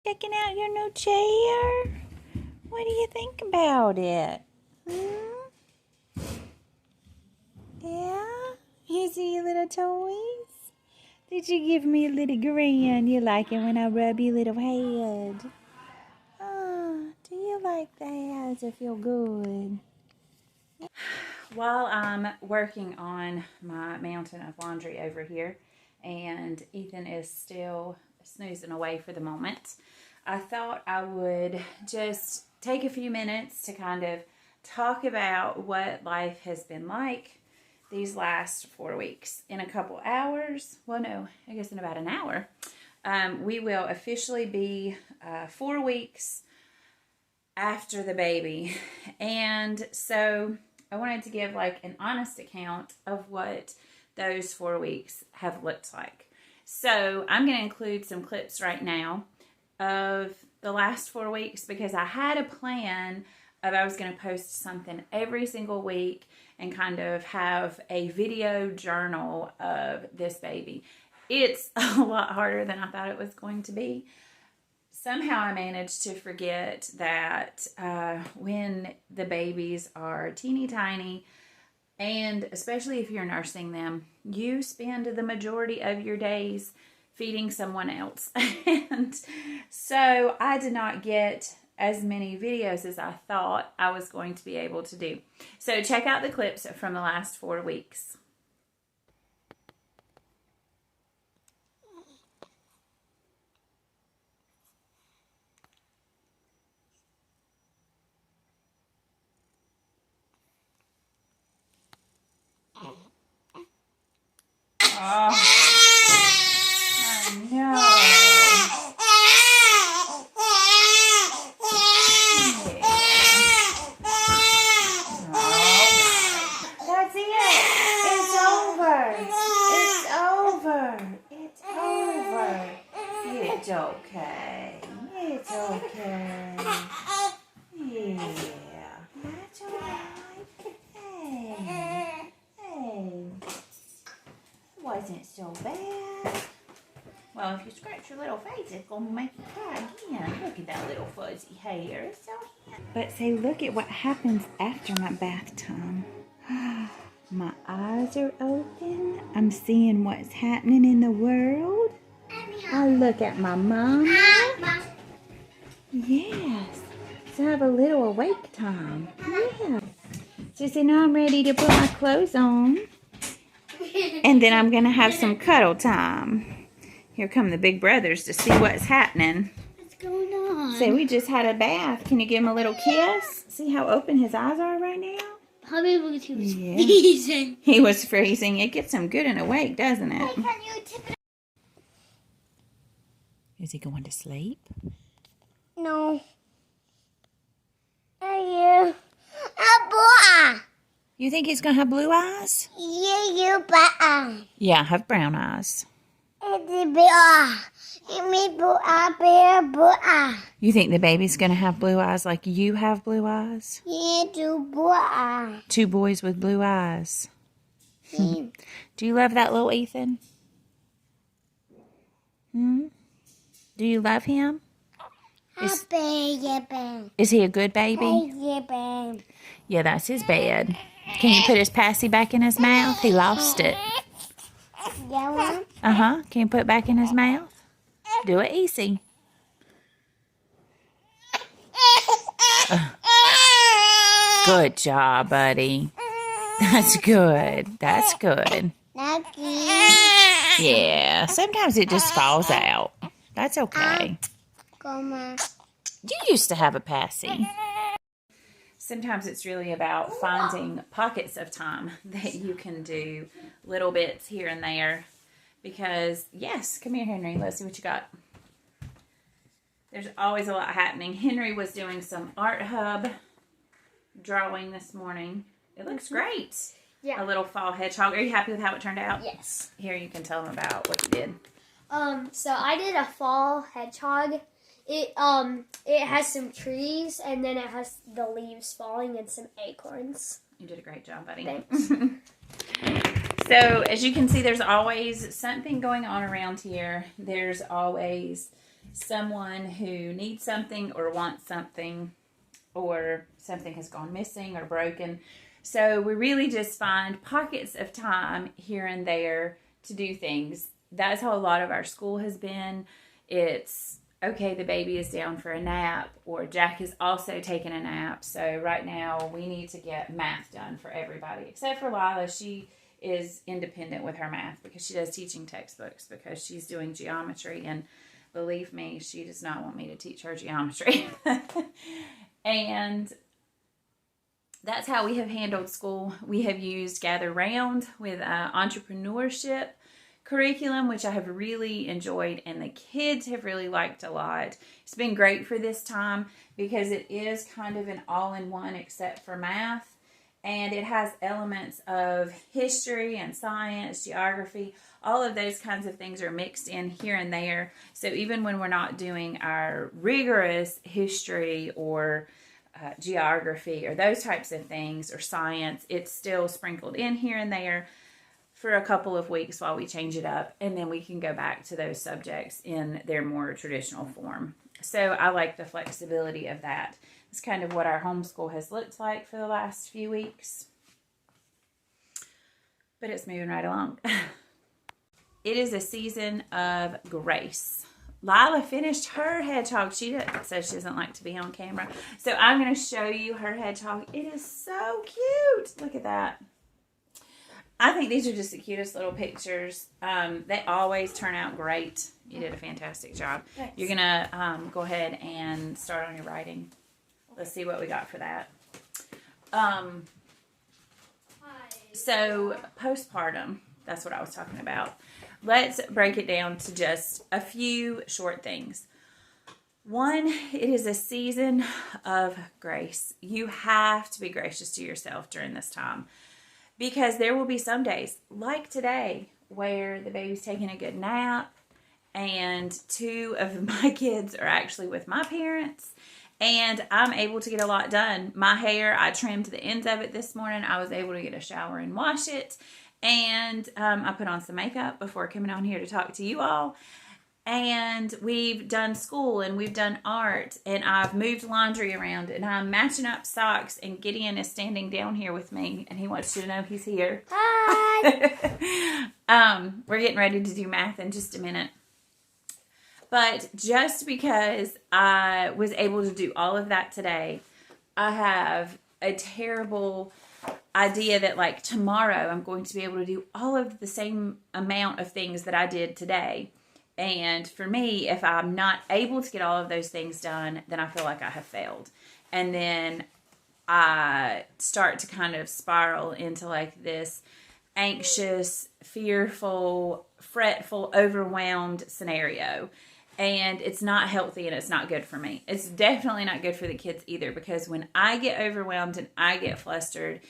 Checking out your new chair? What do you think about it? Yeah? You see your little toys? Did you give me a little grin? You like it when I rub your little head? Oh, do you like that? Does it feel good? While I'm working on my mountain of laundry over here, and Ethan is still snoozing away for the moment, I thought I would just take a few minutes to kind of talk about what life has been like these last 4 weeks. In a couple hours, well, no, I guess in about an hour, we will officially be 4 weeks after the baby. And so I wanted to give like an honest account of what those 4 weeks have looked like. So I'm going to include some clips right now of the last 4 weeks because I had a plan of I was going to post something every single week and kind of have a video journal of this baby. It's a lot harder than I thought it was going to be. Somehow I managed to forget that when the babies are teeny tiny, and especially if you're nursing them, you spend the majority of your days feeding someone else. And so I did not get as many videos as I thought I was going to be able to do. So check out the clips from the last 4 weeks. Oh, I know. That's it. It's over. It's over. It's over. It's okay. It's okay. Yeah. That's all right. Hey. Hey. Wasn't so bad. Well, if you scratch your little face, it's going to make you cry again. Look at that little fuzzy hair. It's so handsome. But say, look at what happens after my bath time. My eyes are open. I'm seeing what's happening in the world. I look at my mama. Yes. So I have a little awake time. Yeah. So say, now I'm ready to put my clothes on. And then I'm going to have some cuddle time. Here come the big brothers to see what's happening. What's going on? Say, we just had a bath. Can you give him a little kiss? See how open his eyes are right now? Probably because he was freezing. He was freezing. It gets him good and awake, doesn't it? Hey, can you tip it? Is he going to sleep? No. Are you a boy? You think he's going to have blue eyes? Yeah, you better. Yeah, I have brown eyes. It's a boy. You mean boy. You think the baby's going to have blue eyes like you have blue eyes? Yeah, do boy. 2 boys with blue eyes. Do you love that little Ethan? Do you love him? Is he a good baby? Yeah, that's his bed. Can you put his passy back in his mouth? He lost it. Uh-huh. Can you put it back in his mouth? Do it easy. Good job, buddy. That's good. That's good. Yeah, sometimes it just falls out. That's okay. You used to have a passy. Sometimes it's really about finding pockets of time that you can do little bits here and there. Because, yes, come here, Henry. Let's see what you got. There's always a lot happening. Henry was doing some Art Hub drawing this morning. It looks great. Yeah. A little fall hedgehog. Are you happy with how it turned out? Yes. Here, you can tell them about what you did. So I did a fall hedgehog. It has some trees, and then it has the leaves falling and some acorns. You did a great job, buddy. Thanks. So, as you can see, there's always something going on around here. There's always someone who needs something or wants something, or something has gone missing or broken. So we really just find pockets of time here and there to do things. That's how a lot of our school has been. It's, okay, the baby is down for a nap, or Jack is also taking a nap. So right now we need to get math done for everybody, except for Lila. She is independent with her math because she does teaching textbooks because she's doing geometry, and believe me, she does not want me to teach her geometry. And that's how we have handled school. We have used Gather Round with entrepreneurship curriculum, which I have really enjoyed, and the kids have really liked a lot. It's been great for this time because it is kind of an all-in-one except for math, and it has elements of history and science, geography. All of those kinds of things are mixed in here and there. So even when we're not doing our rigorous history or geography or those types of things, or science, it's still sprinkled in here and there for a couple of weeks while we change it up, and then we can go back to those subjects in their more traditional form. So I like the flexibility of that. It's kind of what our homeschool has looked like for the last few weeks, but it's moving right along. It is a season of grace. Lila finished her hedgehog. She says she doesn't like to be on camera. So I'm going to show you her hedgehog. It is so cute. Look at that. I think these are just the cutest little pictures. They always turn out great. You did a fantastic job. Thanks. You're going to go ahead and start on your writing. Let's see what we got for that. So postpartum, that's what I was talking about. Let's break it down to just a few short things. One, it is a season of grace. You have to be gracious to yourself during this time, because there will be some days, like today, where the baby's taking a good nap, and 2 of my kids are actually with my parents, and I'm able to get a lot done. My hair, I trimmed the ends of it this morning. I was able to get a shower and wash it. And I put on some makeup before coming on here to talk to you all. And we've done school, and we've done art, and I've moved laundry around, and I'm matching up socks, and Gideon is standing down here with me, and he wants you to know he's here. Hi! We're getting ready to do math in just a minute. But just because I was able to do all of that today, I have a terrible idea that, like, tomorrow I'm going to be able to do all of the same amount of things that I did today. And for me, if I'm not able to get all of those things done, then I feel like I have failed. And then I start to kind of spiral into like this anxious, fearful, fretful, overwhelmed scenario. And it's not healthy, and it's not good for me. It's definitely not good for the kids either, because when I get overwhelmed and I get flustered,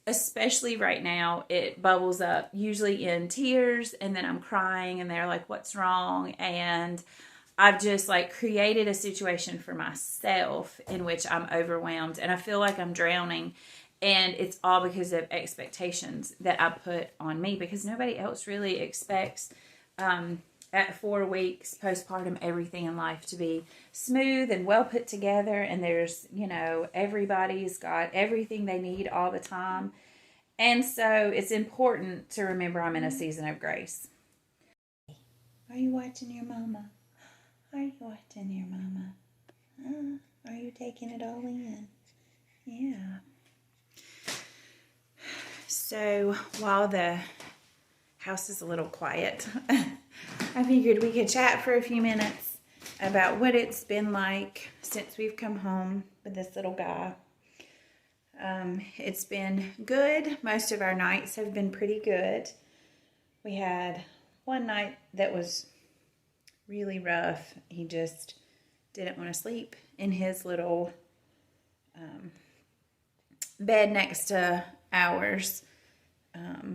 especially right now, it bubbles up usually in tears, and then I'm crying, and they're like, what's wrong? And I've just like created a situation for myself in which I'm overwhelmed, and I feel like I'm drowning. And it's all because of expectations that I put on me, because nobody else really expects at 4 weeks postpartum everything in life to be smooth and well put together, and there's, you know, everybody's got everything they need all the time. And so it's important to remember I'm in a season of grace. Are you watching your mama? Are you watching your mama? Are you taking it all in? Yeah. So while the house is a little quiet, I figured we could chat for a few minutes about what it's been like since we've come home with this little guy. It's been good. Most of our nights have been pretty good. We had one night that was really rough. He just didn't want to sleep in his little bed next to ours.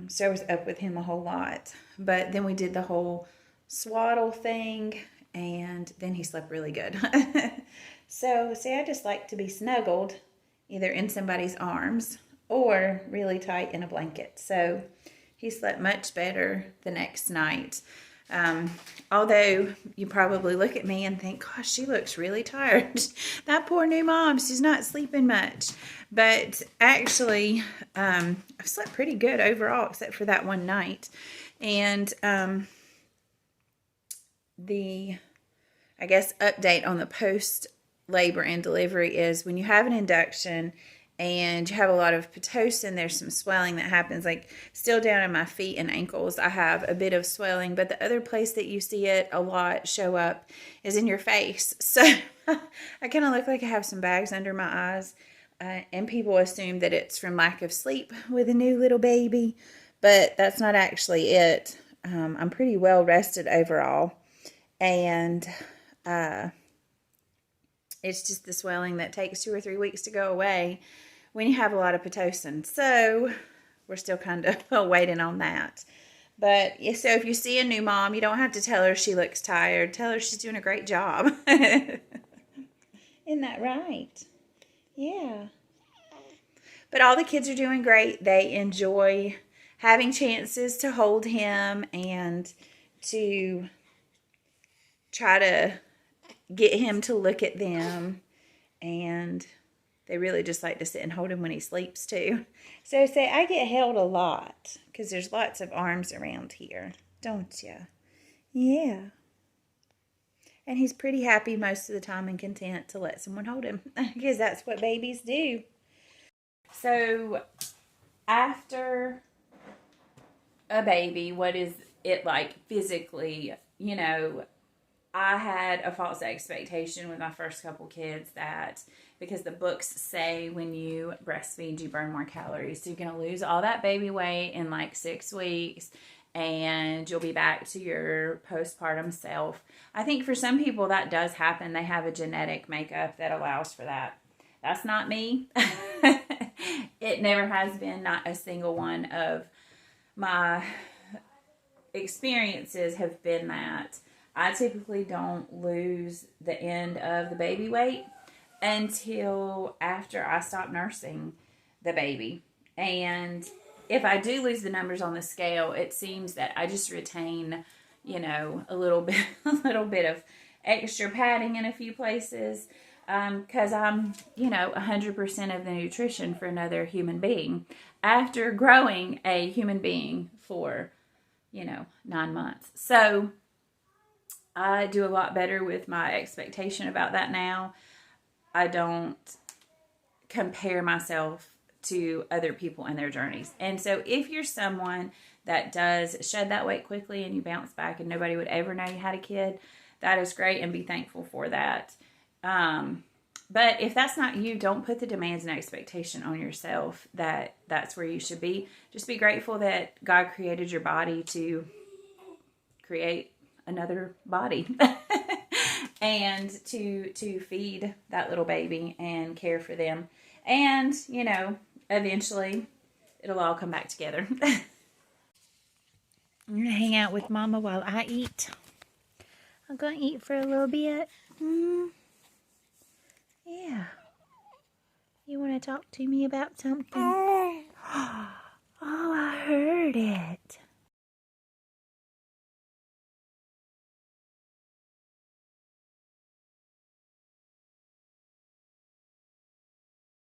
So I was up with him a whole lot. But then we did the whole swaddle thing, and then he slept really good. So, see, I just like to be snuggled either in somebody's arms or really tight in a blanket. So he slept much better the next night. Although you probably look at me and think, gosh, she looks really tired. That poor new mom, she's not sleeping much. But actually, I've slept pretty good overall, except for that one night. And I guess, update on the post labor and delivery is when you have an induction and you have a lot of Pitocin, there's some swelling that happens, like still down in my feet and ankles. I have a bit of swelling, but the other place that you see it a lot show up is in your face. So I kind of look like I have some bags under my eyes, and people assume that it's from lack of sleep with a new little baby, but that's not actually it. I'm pretty well rested overall, and it's just the swelling that takes 2 or 3 weeks to go away when you have a lot of Pitocin. So we're still kind of waiting on that. But yeah, so if you see a new mom, you don't have to tell her she looks tired. Tell her she's doing a great job. Isn't that right? Yeah. But all the kids are doing great. They enjoy having chances to hold him and to try to get him to look at them, and they really just like to sit and hold him when he sleeps too. So say I get held a lot because there's lots of arms around here, don't you? Yeah. And he's pretty happy most of the time and content to let someone hold him because that's what babies do. So after a baby, what is it like physically? You know, I had a false expectation with my first couple kids that because the books say when you breastfeed, you burn more calories. So you're going to lose all that baby weight in like 6 weeks and you'll be back to your postpartum self. I think for some people that does happen. They have a genetic makeup that allows for that. That's not me. It never has been. Not a single one of my experiences have been that. I typically don't lose the end of the baby weight until after I stop nursing the baby. And if I do lose the numbers on the scale, it seems that I just retain, you know, a little bit of extra padding in a few places, because I'm, you know, 100% of the nutrition for another human being after growing a human being for, you know, 9 months. So I do a lot better with my expectation about that now. I don't compare myself to other people and their journeys. And so if you're someone that does shed that weight quickly and you bounce back and nobody would ever know you had a kid, that is great and be thankful for that. But if that's not you, don't put the demands and expectation on yourself that that's where you should be. Just be grateful that God created your body to create another body and to feed that little baby and care for them. And, you know, eventually it'll all come back together. I'm going to hang out with Mama while I eat. I'm going to eat for a little bit. Yeah. You want to talk to me about something? Oh, I heard it.